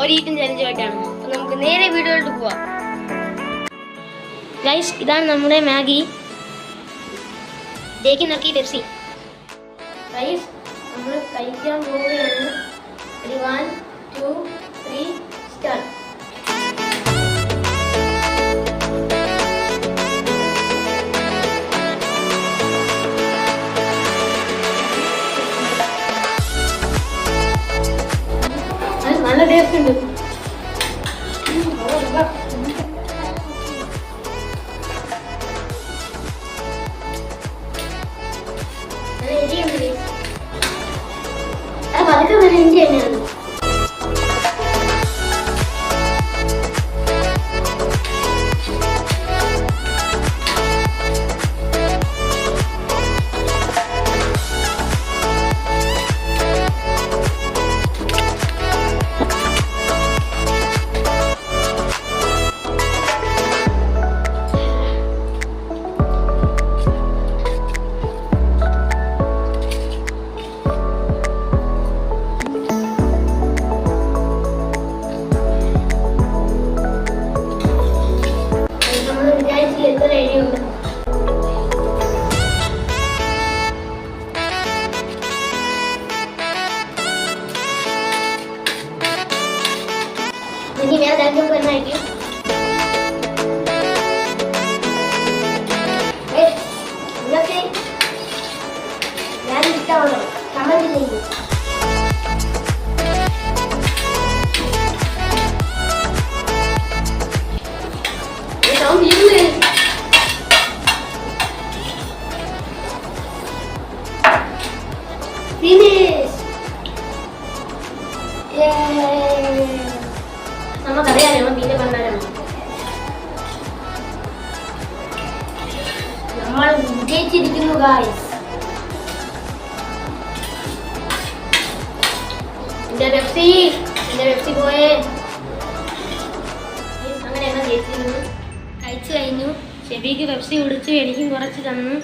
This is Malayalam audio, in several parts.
ഒരു ഈറ്റിംഗ് ചലഞ്ചുമായിട്ടാണ്. അപ്പോൾ നമുക്ക് നേരെ വീഡിയോയിലോട്ട് പോവാം. ഗൈസ്, ഇതാണ് നമ്മുടെ മാഗി. ഇതേക്ക് നോക്കി പെപ്സി. ഗൈസ്, നമ്മൾ കഴിക്കാൻ പോവുകയാണ്. 1, 2, 3 സ്റ്റാർട്ട്. നല്ല ടേസ്റ്റ് ഉണ്ട്. അതൊക്കെ നല്ല ഇന്ത്യ തന്നെയാണ്. ഇനി വേറെ രണ്ടും പെണ്ണായിരിക്കും. ഇതൊക്കെ ഞാൻ ഇഷ്ടമാണോ കമന്റ് ചെയ്യും. നമുക്കറിയാലോ പിന്നെ കണ്ടാലാണ് നമ്മൾ വിജയിച്ചിരിക്കുന്നു ഗായ്സ്. എന്റെ പെപ്സി പോയേ. അങ്ങനെ ഞങ്ങൾ ജയിച്ചിരുന്നു. കഴിച്ചു കഴിഞ്ഞു. ഷെബിക്ക് പെപ്സി കുടിച്ചു, എനിക്കും കുറച്ച് തന്നു.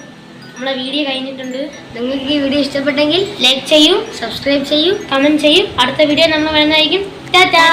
നമ്മളെ വീഡിയോ കഴിഞ്ഞിട്ടുണ്ട്. നിങ്ങൾക്ക് ഈ വീഡിയോ ഇഷ്ടപ്പെട്ടെങ്കിൽ ലൈക്ക് ചെയ്യൂ, സബ്സ്ക്രൈബ് ചെയ്യൂ, കമന്റ് ചെയ്യൂ. അടുത്ത വീഡിയോ നമ്മൾ വരുന്നതായിരിക്കും. ടാറ്റാ.